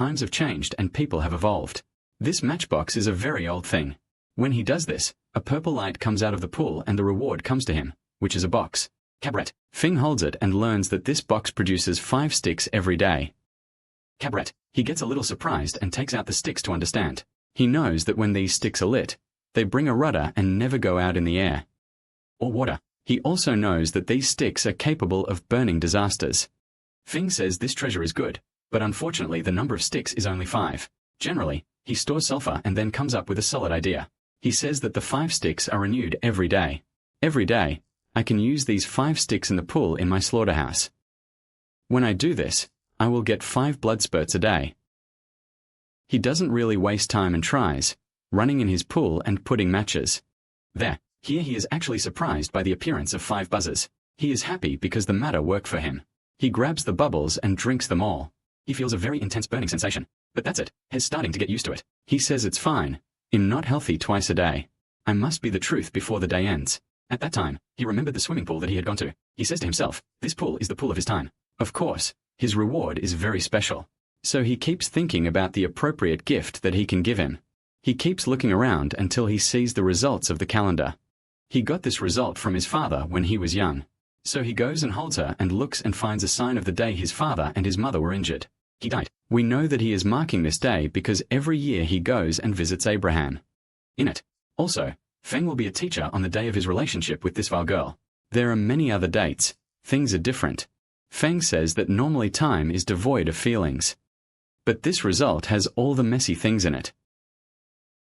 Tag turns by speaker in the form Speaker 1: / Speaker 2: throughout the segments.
Speaker 1: Times have changed and people have evolved. This matchbox is a very old thing. When he does this, a purple light comes out of the pool and the reward comes to him, which is a box. Cabret. Fing holds it and learns that this box produces 5 sticks every day. Cabret. He gets a little surprised and takes out the sticks to understand. He knows that when these sticks are lit, they bring a rudder and never go out in the air. Or water. He also knows that these sticks are capable of burning disasters. Fing says this treasure is good, but unfortunately the number of sticks is only 5. Generally, he stores sulfur and then comes up with a solid idea. He says that the 5 sticks are renewed every day. Every day, I can use these 5 sticks in the pool in my slaughterhouse. When I do this, I will get 5 blood spurts a day. He doesn't really waste time and tries, running in his pool and putting matches. Here he is actually surprised by the appearance of 5 buzzers. He is happy because the matter worked for him. He grabs the bubbles and drinks them all. He feels a very intense burning sensation. But that's it, he's starting to get used to it. He says it's fine. I'm not healthy twice a day. I must be the truth before the day ends. At that time, he remembered the swimming pool that he had gone to. He says to himself, this pool is the pool of his time. Of course, his reward is very special. So he keeps thinking about the appropriate gift that he can give him. He keeps looking around until he sees the results of the calendar. He got this result from his father when he was young. So he goes and holds her and looks and finds a sign of the day his father and his mother were injured. He died. We know that he is marking this day because every year he goes and visits Abraham. In it. Also, Feng will be a teacher on the day of his relationship with this vile girl. There are many other dates. Things are different. Feng says that normally time is devoid of feelings. But this result has all the messy things in it.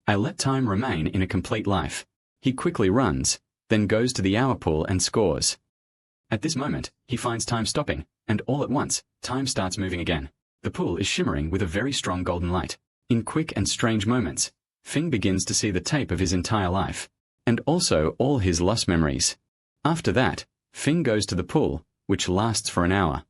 Speaker 1: I let time remain in a complete life. He quickly runs, then goes to the hour pool and scores. At this moment, he finds time stopping, and all at once, time starts moving again. The pool is shimmering with a very strong golden light. In quick and strange moments, Fing begins to see the tape of his entire life, and also all his lost memories. After that, Fing goes to the pool, which lasts for an hour.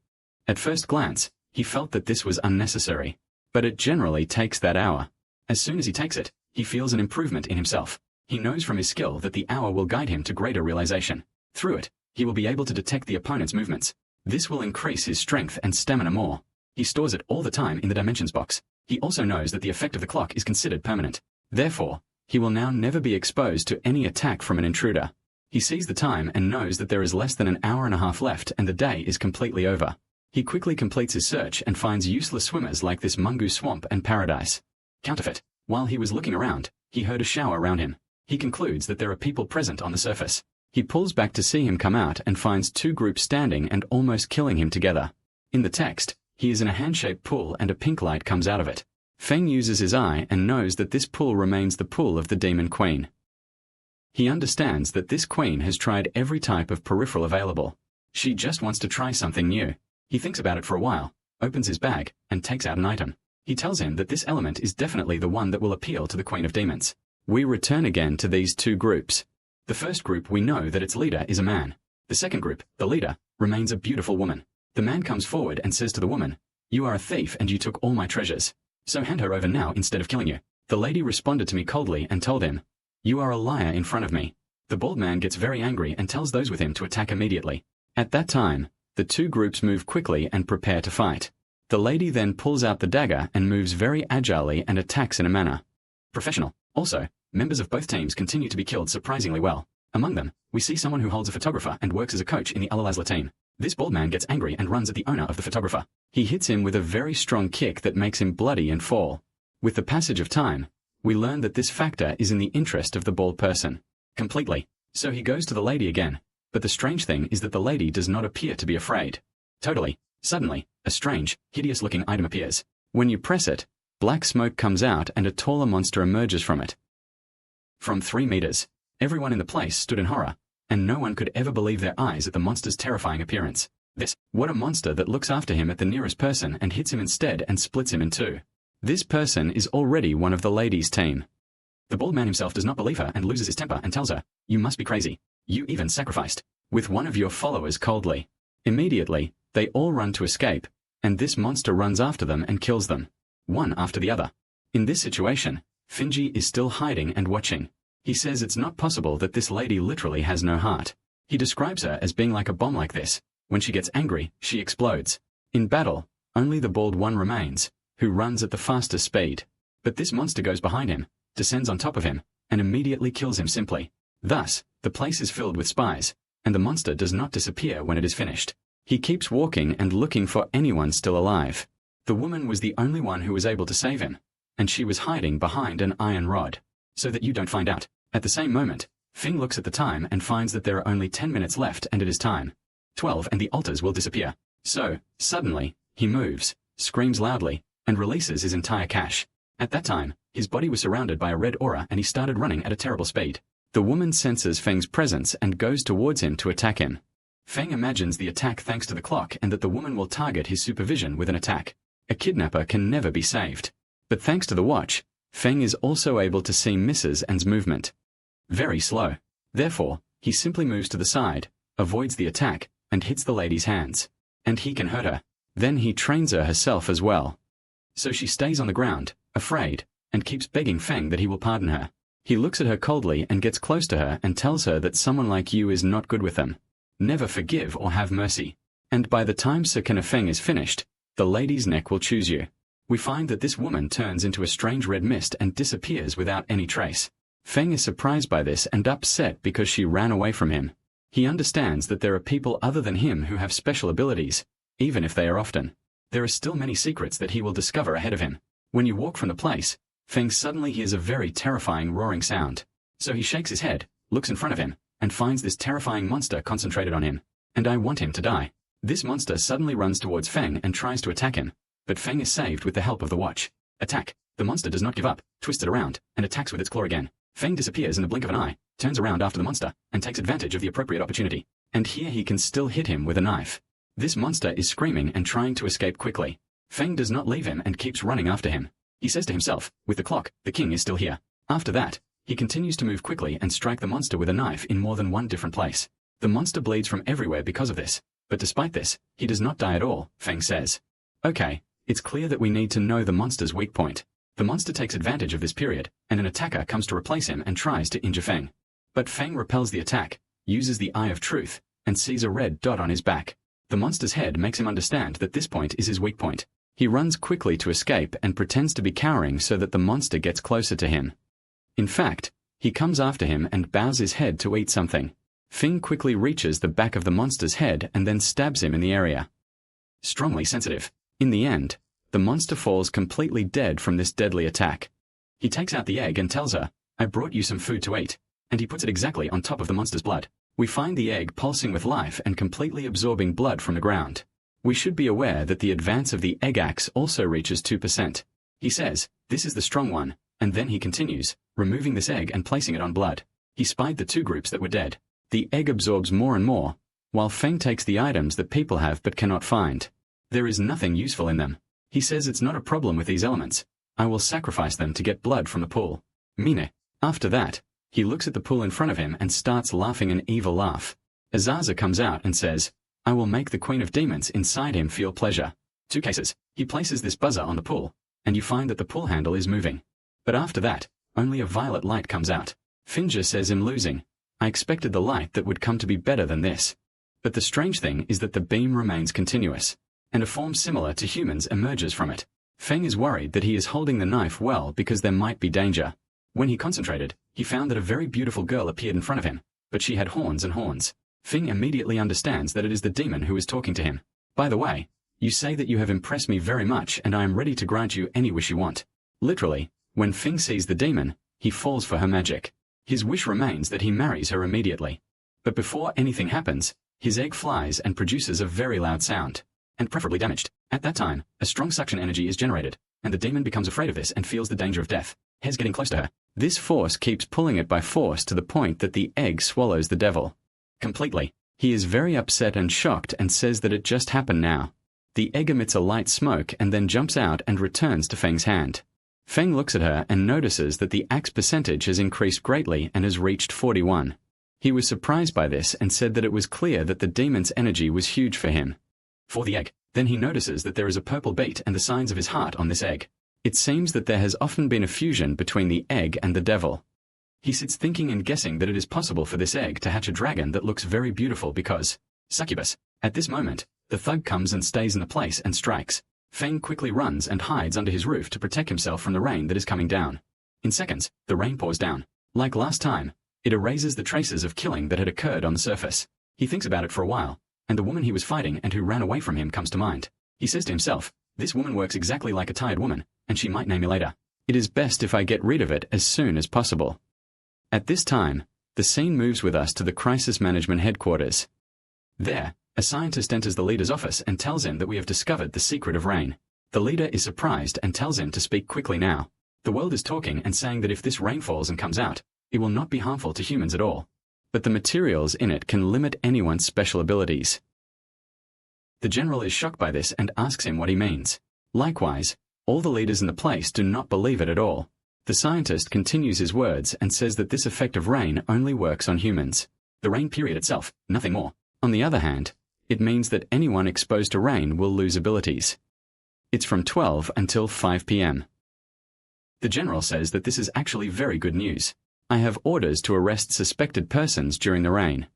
Speaker 1: At first glance, he felt that this was unnecessary, but it generally takes that hour. As soon as he takes it, he feels an improvement in himself. He knows from his skill that the hour will guide him to greater realization. Through it, he will be able to detect the opponent's movements. This will increase his strength and stamina more. He stores it all the time in the dimensions box. He also knows that the effect of the clock is considered permanent. Therefore, he will now never be exposed to any attack from an intruder. He sees the time and knows that there is less than an hour and a half left and the day is completely over. He quickly completes his search and finds useless swimmers like this Mungu swamp and paradise. Counterfeit. While he was looking around, he heard a shower around him. He concludes that there are people present on the surface. He pulls back to see him come out and finds 2 groups standing and almost killing him together. In the text, he is in a hand-shaped pool and a pink light comes out of it. Feng uses his eye and knows that this pool remains the pool of the Demon Queen. He understands that this queen has tried every type of peripheral available. She just wants to try something new. He thinks about it for a while, opens his bag, and takes out an item. He tells him that this element is definitely the one that will appeal to the Queen of Demons. We return again to these 2 groups. The first group we know that its leader is a man. The second group, the leader, remains a beautiful woman. The man comes forward and says to the woman, "You are a thief and you took all my treasures. So hand her over now instead of killing you." The lady responded to me coldly and told him, "You are a liar in front of me." The bald man gets very angry and tells those with him to attack immediately. At that time, the 2 groups move quickly and prepare to fight. The lady then pulls out the dagger and moves very agilely and attacks in a manner professional. Also, members of both teams continue to be killed surprisingly well. Among them, we see someone who holds a photographer and works as a coach in the Al-Azla team. This bald man gets angry and runs at the owner of the photographer. He hits him with a very strong kick that makes him bloody and fall. With the passage of time, we learn that this factor is in the interest of the bald person. Completely. So he goes to the lady again. But the strange thing is that the lady does not appear to be afraid. Totally. Suddenly, a strange, hideous-looking item appears. When you press it, black smoke comes out and a taller monster emerges from it. From 3 meters, everyone in the place stood in horror, and no one could ever believe their eyes at the monster's terrifying appearance. What a monster that looks after him at the nearest person and hits him instead and splits him in 2. This person is already one of the ladies' team. The bald man himself does not believe her and loses his temper and tells her, "You must be crazy. You even sacrificed with one of your followers coldly." Immediately, they all run to escape, and this monster runs after them and kills them, one after the other. In this situation, Finji is still hiding and watching. He says it's not possible that this lady literally has no heart. He describes her as being like a bomb like this. When she gets angry, she explodes. In battle, only the bald one remains, who runs at the fastest speed. But this monster goes behind him, descends on top of him, and immediately kills him simply. Thus, the place is filled with spies, and the monster does not disappear when it is finished. He keeps walking and looking for anyone still alive. The woman was the only one who was able to save him, and she was hiding behind an iron rod, so that you don't find out. At the same moment, Fing looks at the time and finds that there are only 10 minutes left and it is time 12 and the altars will disappear. So, suddenly, he moves, screams loudly, and releases his entire cache. At that time, his body was surrounded by a red aura and he started running at a terrible speed. The woman senses Feng's presence and goes towards him to attack him. Feng imagines the attack thanks to the clock and that the woman will target his supervision with an attack. A kidnapper can never be saved. But thanks to the watch, Feng is also able to see Mrs. N's movement. Very slow. Therefore, he simply moves to the side, avoids the attack, and hits the lady's hands. And he can hurt her. Then he trains her herself as well. So she stays on the ground, afraid, and keeps begging Feng that he will pardon her. He looks at her coldly and gets close to her and tells her that someone like you is not good with them. Never forgive or have mercy. And by the time Sakina Feng is finished, the lady's neck will choose you. We find that this woman turns into a strange red mist and disappears without any trace. Feng is surprised by this and upset because she ran away from him. He understands that there are people other than him who have special abilities, even if they are often. There are still many secrets that he will discover ahead of him. When you walk from the place, Feng suddenly hears a very terrifying roaring sound. So he shakes his head, looks in front of him, and finds this terrifying monster concentrated on him. And I want him to die. This monster suddenly runs towards Feng and tries to attack him, but Feng is saved with the help of the watch. Attack. The monster does not give up, twists it around, and attacks with its claw again. Feng disappears in the blink of an eye, turns around after the monster, and takes advantage of the appropriate opportunity. And here he can still hit him with a knife. This monster is screaming and trying to escape quickly. Feng does not leave him and keeps running after him. He says to himself, with the clock, the king is still here. After that, he continues to move quickly and strike the monster with a knife in more than one different place. The monster bleeds from everywhere because of this. But despite this, he does not die at all, Feng says. Okay, it's clear that we need to know the monster's weak point. The monster takes advantage of this period, and an attacker comes to replace him and tries to injure Feng. But Feng repels the attack, uses the Eye of Truth, and sees a red dot on his back. The monster's head makes him understand that this point is his weak point. He runs quickly to escape and pretends to be cowering so that the monster gets closer to him. In fact, he comes after him and bows his head to eat something. Feng quickly reaches the back of the monster's head and then stabs him in the area. Strongly sensitive. In the end, the monster falls completely dead from this deadly attack. He takes out the egg and tells her, I brought you some food to eat, and he puts it exactly on top of the monster's blood. We find the egg pulsing with life and completely absorbing blood from the ground. We should be aware that the advance of the egg axe also reaches 2%. He says, this is the strong one, and then he continues, removing this egg and placing it on blood. He spied the two groups that were dead. The egg absorbs more and more, while Feng takes the items that people have but cannot find. There is nothing useful in them. He says it's not a problem with these elements. I will sacrifice them to get blood from the pool. Mine. After that, he looks at the pool in front of him and starts laughing an evil laugh. Azaza comes out and says, I will make the Queen of Demons inside him feel pleasure. 2 cases. He places this buzzer on the pool, and you find that the pool handle is moving. But after that, only a violet light comes out. Finja says him losing. I expected the light that would come to be better than this. But the strange thing is that the beam remains continuous, and a form similar to humans emerges from it. Feng is worried that he is holding the knife well because there might be danger. When he concentrated, he found that a very beautiful girl appeared in front of him, but she had horns and horns. Feng immediately understands that it is the demon who is talking to him. By the way, you say that you have impressed me very much and I am ready to grant you any wish you want. Literally, when Feng sees the demon, he falls for her magic. His wish remains that he marries her immediately. But before anything happens, his egg flies and produces a very loud sound, and preferably damaged. At that time, a strong suction energy is generated, and the demon becomes afraid of this and feels the danger of death. Hes getting close to her. This force keeps pulling it by force to the point that the egg swallows the devil. Completely. He is very upset and shocked and says that it just happened now. The egg emits a light smoke and then jumps out and returns to Feng's hand. Feng looks at her and notices that the axe percentage has increased greatly and has reached 41. He was surprised by this and said that it was clear that the demon's energy was huge for him. For the egg. Then he notices that there is a purple beat and the signs of his heart on this egg. It seems that there has often been a fusion between the egg and the devil. He sits thinking and guessing that it is possible for this egg to hatch a dragon that looks very beautiful because succubus. At this moment, the thug comes and stays in the place and strikes. Feng quickly runs and hides under his roof to protect himself from the rain that is coming down. In seconds, the rain pours down. Like last time, it erases the traces of killing that had occurred on the surface. He thinks about it for a while, and the woman he was fighting and who ran away from him comes to mind. He says to himself, "This woman works exactly like a tired woman, and she might name me later. It is best if I get rid of it as soon as possible." At this time, the scene moves with us to the crisis management headquarters. There, a scientist enters the leader's office and tells him that we have discovered the secret of rain. The leader is surprised and tells him to speak quickly now. The world is talking and saying that if this rain falls and comes out, it will not be harmful to humans at all. But the materials in it can limit anyone's special abilities. The general is shocked by this and asks him what he means. Likewise, all the leaders in the place do not believe it at all. The scientist continues his words and says that this effect of rain only works on humans. The rain period itself, nothing more. On the other hand, it means that anyone exposed to rain will lose abilities. It's from 12 until 5 p.m. The general says that this is actually very good news. I have orders to arrest suspected persons during the rain.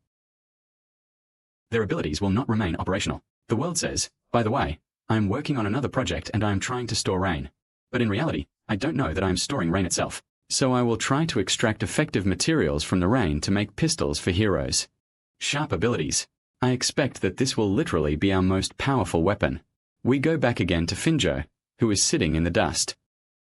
Speaker 1: Their abilities will not remain operational. The world says, by the way, I am working on another project and I am trying to store rain. But in reality, I don't know that I am storing rain itself. So I will try to extract effective materials from the rain to make pistols for heroes. Sharp abilities. I expect that this will literally be our most powerful weapon. We go back again to Finjo, who is sitting in the dust.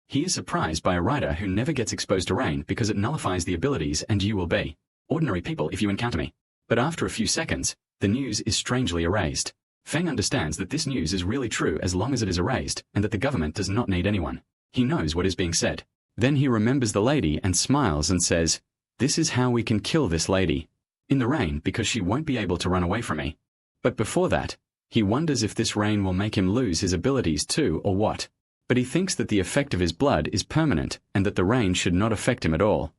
Speaker 1: He is surprised by a rider who never gets exposed to rain because it nullifies the abilities and you will be ordinary people if you encounter me. But after a few seconds, the news is strangely erased. Feng understands that this news is really true as long as it is erased and that the government does not need anyone. He knows what is being said. Then he remembers the lady and smiles and says, "This is how we can kill this lady. In the rain because she won't be able to run away from me." But before that, he wonders if this rain will make him lose his abilities too or what. But he thinks that the effect of his blood is permanent and that the rain should not affect him at all.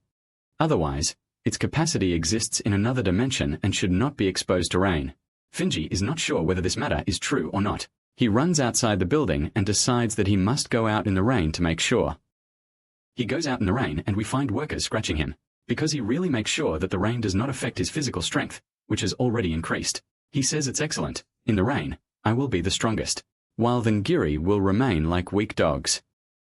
Speaker 1: Otherwise, its capacity exists in another dimension and should not be exposed to rain. Finji is not sure whether this matter is true or not. He runs outside the building and decides that he must go out in the rain to make sure. He goes out in the rain and we find workers scratching him, because he really makes sure that the rain does not affect his physical strength, which has already increased. He says it's excellent. In the rain, I will be the strongest, while the Ngiri will remain like weak dogs.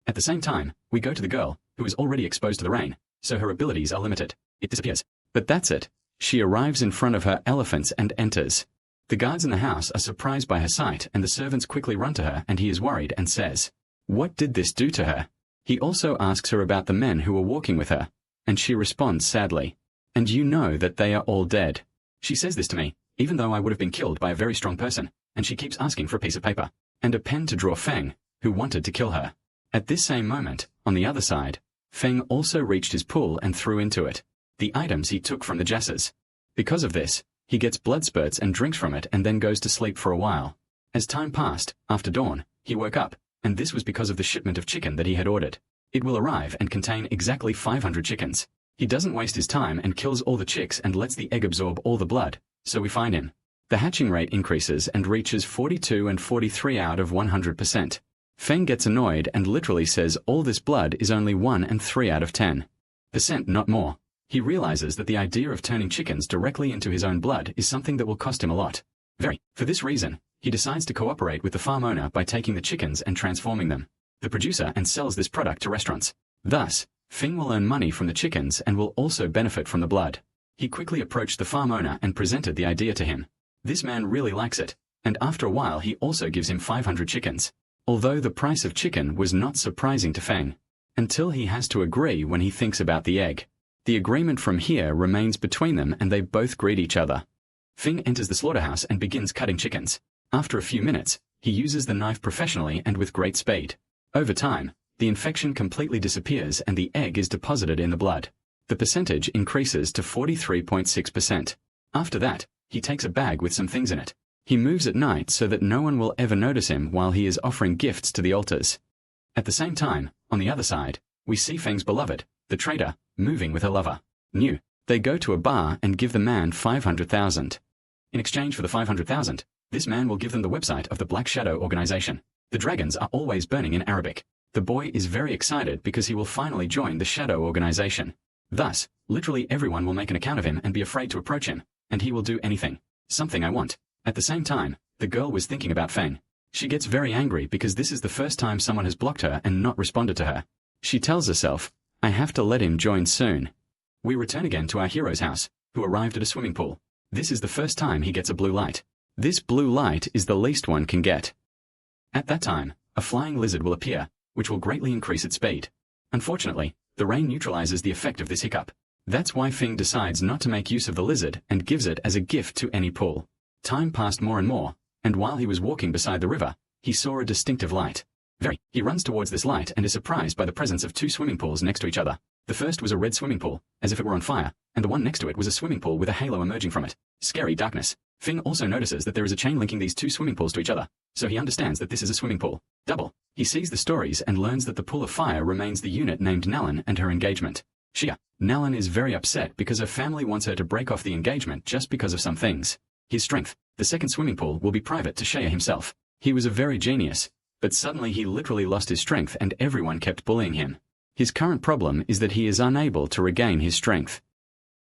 Speaker 1: At the same time, we go to the girl, who is already exposed to the rain, so her abilities are limited. It disappears. But that's it. She arrives in front of her elephants and enters. The guards in the house are surprised by her sight and the servants quickly run to her and he is worried and says, "What did this do to her?" He also asks her about the men who were walking with her, and she responds sadly, "And you know that they are all dead." She says this to me, even though I would have been killed by a very strong person, and she keeps asking for a piece of paper and a pen to draw Feng, who wanted to kill her. At this same moment, on the other side, Feng also reached his pool and threw into it the items he took from the jassas. Because of this, he gets blood spurts and drinks from it and then goes to sleep for a while. As time passed, after dawn, he woke up, and this was because of the shipment of chicken that he had ordered. It will arrive and contain exactly 500 chickens. He doesn't waste his time and kills all the chicks and lets the egg absorb all the blood, so we find him. The hatching rate increases and reaches 42 and 43 out of 100%. Feng gets annoyed and literally says all this blood is only 1 and 3 out of 10%, not more. He realizes that the idea of turning chickens directly into his own blood is something that will cost him a lot. For this reason, he decides to cooperate with the farm owner by taking the chickens and transforming them. The producer and sells this product to restaurants. Thus, Feng will earn money from the chickens and will also benefit from the blood. He quickly approached the farm owner and presented the idea to him. This man really likes it, and after a while he also gives him 500 chickens. Although the price of chicken was not surprising to Feng, until he has to agree when he thinks about the egg. The agreement from here remains between them and they both greet each other. Feng enters the slaughterhouse and begins cutting chickens. After a few minutes, he uses the knife professionally and with great speed. Over time, the infection completely disappears and the egg is deposited in the blood. The percentage increases to 43.6%. After that, he takes a bag with some things in it. He moves at night so that no one will ever notice him while he is offering gifts to the altars. At the same time, on the other side, we see Feng's beloved, the trader, moving with her lover. They go to a bar and give the man 500,000. In exchange for the 500,000, this man will give them the website of the Black Shadow organization. The dragons are always burning in Arabic. The boy is very excited because he will finally join the Shadow organization. Thus, literally everyone will make an account of him and be afraid to approach him, and he will do anything. Something I want. At the same time, the girl was thinking about Feng. She gets very angry because this is the first time someone has blocked her and not responded to her. She tells herself, I have to let him join soon. We return again to our hero's house, who arrived at a swimming pool. This is the first time he gets a blue light. This blue light is the least one can get. At that time, a flying lizard will appear, which will greatly increase its speed. Unfortunately, the rain neutralizes the effect of this hiccup. That's why Fing decides not to make use of the lizard and gives it as a gift to any pool. Time passed more and more, and while he was walking beside the river, he saw a distinctive light. He runs towards this light and is surprised by the presence of two swimming pools next to each other. The first was a red swimming pool, as if it were on fire, and the one next to it was a swimming pool with a halo emerging from it. Scary darkness. Fing also notices that there is a chain linking these two swimming pools to each other, so he understands that this is a swimming pool. Double. He sees the stories and learns that the pool of fire remains the unit named Nalan and her engagement. Shia. Nalan is very upset because her family wants her to break off the engagement just because of some things. His strength. The second swimming pool will be private to Shia himself. He was a very genius, but suddenly he literally lost his strength and everyone kept bullying him. His current problem is that he is unable to regain his strength.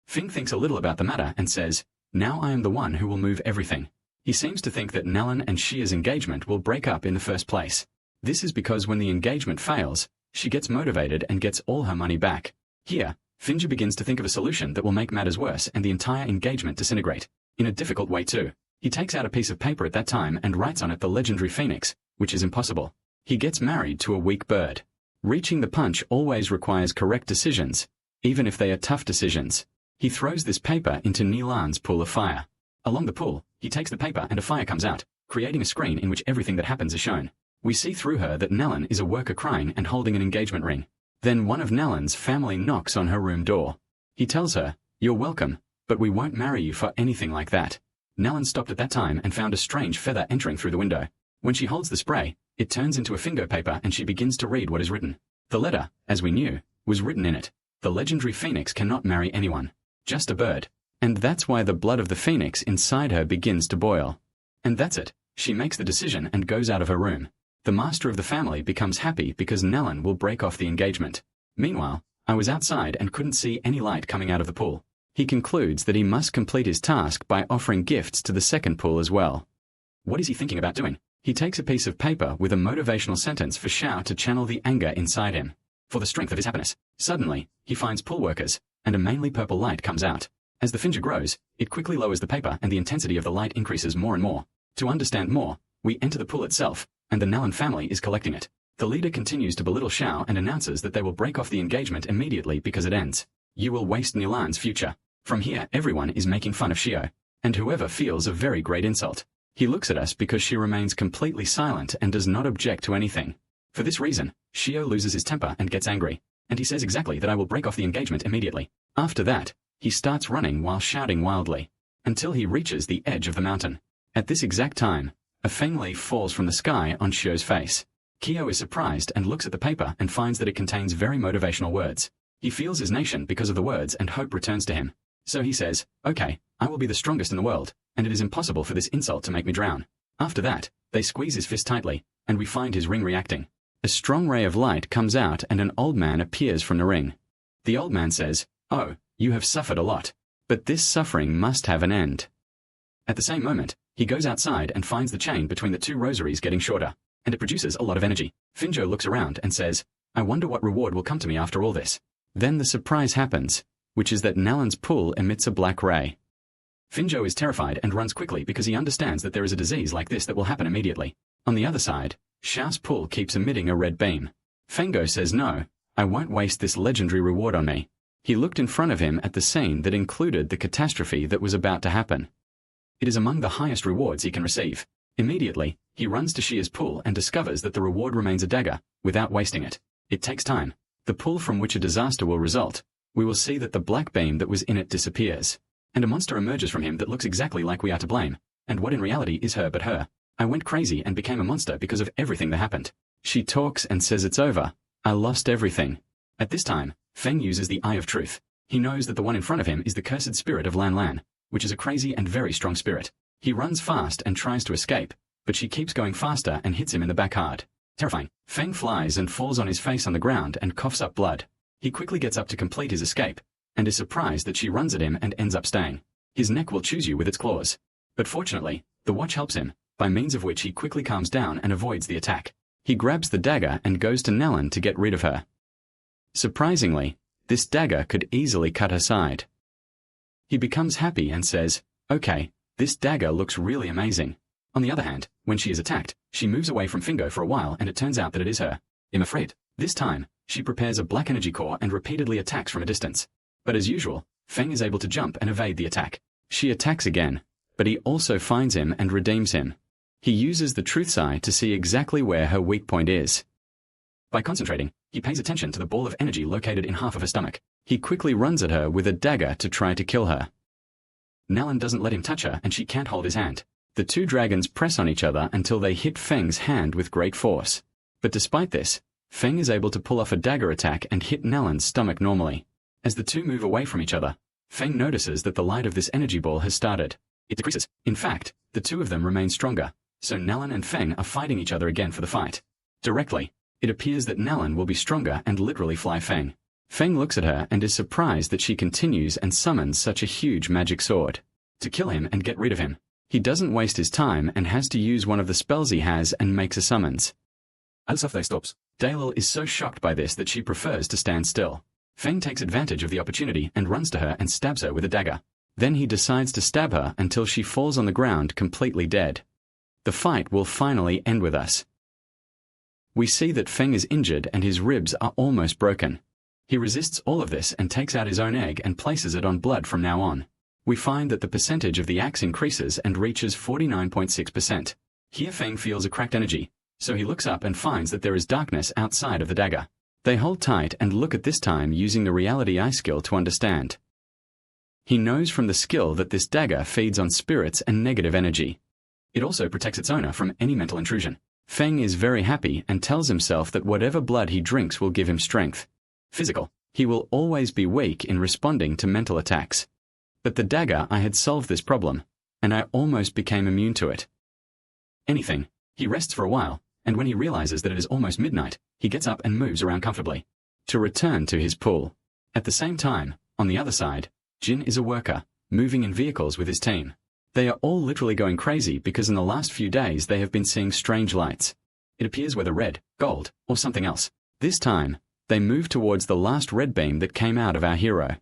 Speaker 1: Fing thinks a little about the matter and says, now I am the one who will move everything. He seems to think that Nalan and Shia's engagement will break up in the first place. This is because when the engagement fails, she gets motivated and gets all her money back. Here, Finja begins to think of a solution that will make matters worse and the entire engagement disintegrate. In a difficult way too. He takes out a piece of paper at that time and writes on it the legendary phoenix, which is impossible. He gets married to a weak bird. Reaching the punch always requires correct decisions, even if they are tough decisions. He throws this paper into Nilan's pool of fire. Along the pool, he takes the paper and a fire comes out, creating a screen in which everything that happens is shown. We see through her that Nalan is a worker crying and holding an engagement ring. Then one of Nalan's family knocks on her room door. He tells her, you're welcome, but we won't marry you for anything like that. Nalan stopped at that time and found a strange feather entering through the window. When she holds the spray, it turns into a fingo paper and she begins to read what is written. The letter, as we knew, was written in it. The legendary phoenix cannot marry anyone. Just a bird. And that's why the blood of the phoenix inside her begins to boil. And that's it. She makes the decision and goes out of her room. The master of the family becomes happy because Nalan will break off the engagement. Meanwhile, I was outside and couldn't see any light coming out of the pool. He concludes that he must complete his task by offering gifts to the second pool as well. What is he thinking about doing? He takes a piece of paper with a motivational sentence for Xiao to channel the anger inside him. For the strength of his happiness. Suddenly, he finds pool workers, and a mainly purple light comes out. As the Finja grows, it quickly lowers the paper and the intensity of the light increases more and more. To understand more, we enter the pool itself, and the Nalan family is collecting it. The leader continues to belittle Xiao and announces that they will break off the engagement immediately because it ends. You will waste Nilan's future. From here everyone is making fun of Xiao, and whoever feels a very great insult. He looks at us because she remains completely silent and does not object to anything. For this reason, Xiao loses his temper and gets angry, and he says exactly that I will break off the engagement immediately. After that, he starts running while shouting wildly, until he reaches the edge of the mountain. At this exact time, a feng leaf falls from the sky on Xiao's face. Kyo is surprised and looks at the paper and finds that it contains very motivational words. He feels his nation because of the words and hope returns to him. So he says, okay, I will be the strongest in the world, and it is impossible for this insult to make me drown. After that, they squeeze his fist tightly, and we find his ring reacting. A strong ray of light comes out and an old man appears from the ring. The old man says, oh, you have suffered a lot, but this suffering must have an end. At the same moment, he goes outside and finds the chain between the two rosaries getting shorter, and it produces a lot of energy. Finjo looks around and says, I wonder what reward will come to me after all this. Then the surprise happens, which is that Nalan's pool emits a black ray. Finjo is terrified and runs quickly because he understands that there is a disease like this that will happen immediately. On the other side, Xiao's pool keeps emitting a red beam. Fengo says no, I won't waste this legendary reward on me. He looked in front of him at the scene that included the catastrophe that was about to happen. It is among the highest rewards he can receive. Immediately, he runs to Xia's pool and discovers that the reward remains a dagger, without wasting it. It takes time. The pool from which a disaster will result. We will see that the black beam that was in it disappears, and a monster emerges from him that looks exactly like we are to blame, and what in reality is her but her. I went crazy and became a monster because of everything that happened. She talks and says it's over. I lost everything. At this time, Feng uses the Eye of Truth. He knows that the one in front of him is the cursed spirit of Lan Lan, which is a crazy and very strong spirit. He runs fast and tries to escape, but she keeps going faster and hits him in the back hard. Terrifying. Feng flies and falls on his face on the ground and coughs up blood. He quickly gets up to complete his escape, and is surprised that she runs at him and ends up staying. His neck will choose you with its claws. But fortunately, the watch helps him, by means of which he quickly calms down and avoids the attack. He grabs the dagger and goes to Nellen to get rid of her. Surprisingly, this dagger could easily cut her side. He becomes happy and says, "Okay, this dagger looks really amazing." On the other hand, when she is attacked, she moves away from Fingo for a while and it turns out that it is her. I'm afraid. This time, she prepares a black energy core and repeatedly attacks from a distance. But as usual, Feng is able to jump and evade the attack. She attacks again, but he also finds him and redeems him. He uses the Truth's Eye to see exactly where her weak point is. By concentrating, he pays attention to the ball of energy located in half of her stomach. He quickly runs at her with a dagger to try to kill her. Nellen doesn't let him touch her and she can't hold his hand. The two dragons press on each other until they hit Feng's hand with great force. But despite this, Feng is able to pull off a dagger attack and hit Nellen's stomach normally. As the two move away from each other, Feng notices that the light of this energy ball has started. It decreases. In fact, the two of them remain stronger, so Nellen and Feng are fighting each other again for the fight. Directly, it appears that Nellen will be stronger and literally fly Feng. Feng looks at her and is surprised that she continues and summons such a huge magic sword. To kill him and get rid of him, he doesn't waste his time and has to use one of the spells he has and makes a summons. As they stops, Dalil is so shocked by this that she prefers to stand still. Feng takes advantage of the opportunity and runs to her and stabs her with a dagger. Then he decides to stab her until she falls on the ground completely dead. The fight will finally end with us. We see that Feng is injured and his ribs are almost broken. He resists all of this and takes out his own egg and places it on blood from now on. We find that the percentage of the axe increases and reaches 49.6%. Here Feng feels a cracked energy, so he looks up and finds that there is darkness outside of the dagger. They hold tight and look at this time using the reality eye skill to understand. He knows from the skill that this dagger feeds on spirits and negative energy. It also protects its owner from any mental intrusion. Feng is very happy and tells himself that whatever blood he drinks will give him strength. Physical. He will always be weak in responding to mental attacks. But the dagger I had solved this problem, and I almost became immune to it. Anything. He rests for a while, and when he realizes that it is almost midnight, he gets up and moves around comfortably to return to his pool. At the same time, on the other side, Jin is a worker, moving in vehicles with his team. They are all literally going crazy because in the last few days they have been seeing strange lights. It appears whether red, gold, or something else. This time, they move towards the last red beam that came out of our hero.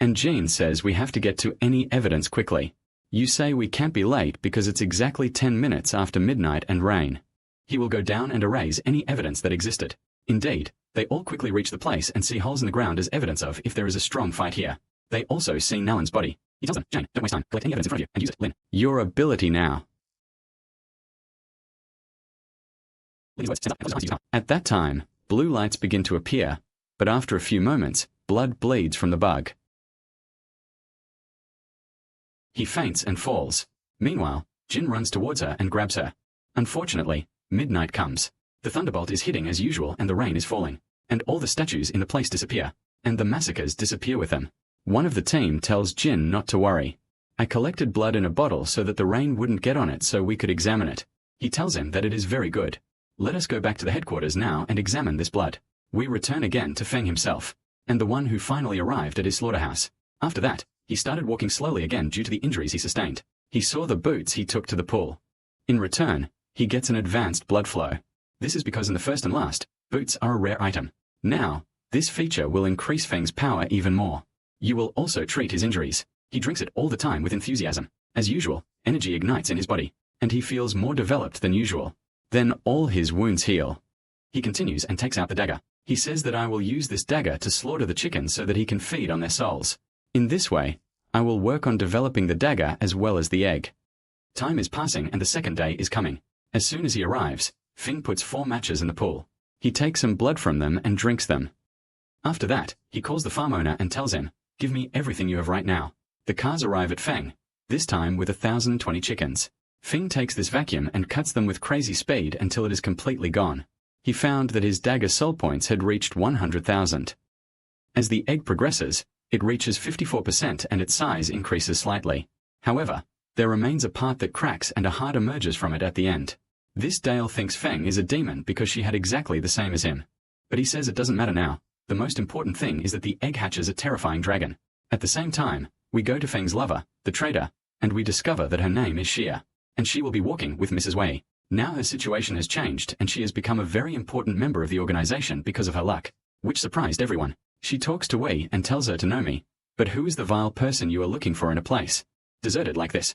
Speaker 1: And Jean says we have to get to any evidence quickly. You say we can't be late because it's exactly 10 minutes after midnight and rain. He will go down and erase any evidence that existed. Indeed, they all quickly reach the place and see holes in the ground as evidence of if there is a strong fight here. They also see Nellen's body. He tells them, "Jane, don't waste time. Collect any evidence in front of you and use it, Lin. Your ability now." At that time, blue lights begin to appear, but after a few moments, blood bleeds from the bug. He faints and falls. Meanwhile, Jin runs towards her and grabs her. Unfortunately, midnight comes. The thunderbolt is hitting as usual and the rain is falling. And all the statues in the place disappear. And the massacres disappear with them. One of the team tells Jin not to worry. I collected blood in a bottle so that the rain wouldn't get on it so we could examine it. He tells him that it is very good. Let us go back to the headquarters now and examine this blood. We return again to Feng himself, and the one who finally arrived at his slaughterhouse. After that, he started walking slowly again due to the injuries he sustained. He saw the boots he took to the pool. In return, he gets an advanced blood flow. This is because in the first and last, boots are a rare item. Now, this feature will increase Feng's power even more. You will also treat his injuries. He drinks it all the time with enthusiasm. As usual, energy ignites in his body, and he feels more developed than usual. Then all his wounds heal. He continues and takes out the dagger. He says that I will use this dagger to slaughter the chickens so that he can feed on their souls. In this way, I will work on developing the dagger as well as the egg. Time is passing and the second day is coming. As soon as he arrives, Feng puts 4 matches in the pool. He takes some blood from them and drinks them. After that, he calls the farm owner and tells him, "Give me everything you have right now." The cars arrive at Feng, this time with 1,020 chickens. Feng takes this vacuum and cuts them with crazy speed until it is completely gone. He found that his dagger soul points had reached 100,000. As the egg progresses, it reaches 54% and its size increases slightly. However, there remains a part that cracks and a heart emerges from it at the end. This Dale thinks Feng is a demon because she had exactly the same as him. But he says it doesn't matter now. The most important thing is that the egg hatches a terrifying dragon. At the same time, we go to Feng's lover, the trader, and we discover that her name is Xia. and she will be walking with Mrs. Wei. Now her situation has changed and she has become a very important member of the organization because of her luck, which surprised everyone. She talks to Wei and tells her to know me. But who is the vile person you are looking for in a place deserted like this?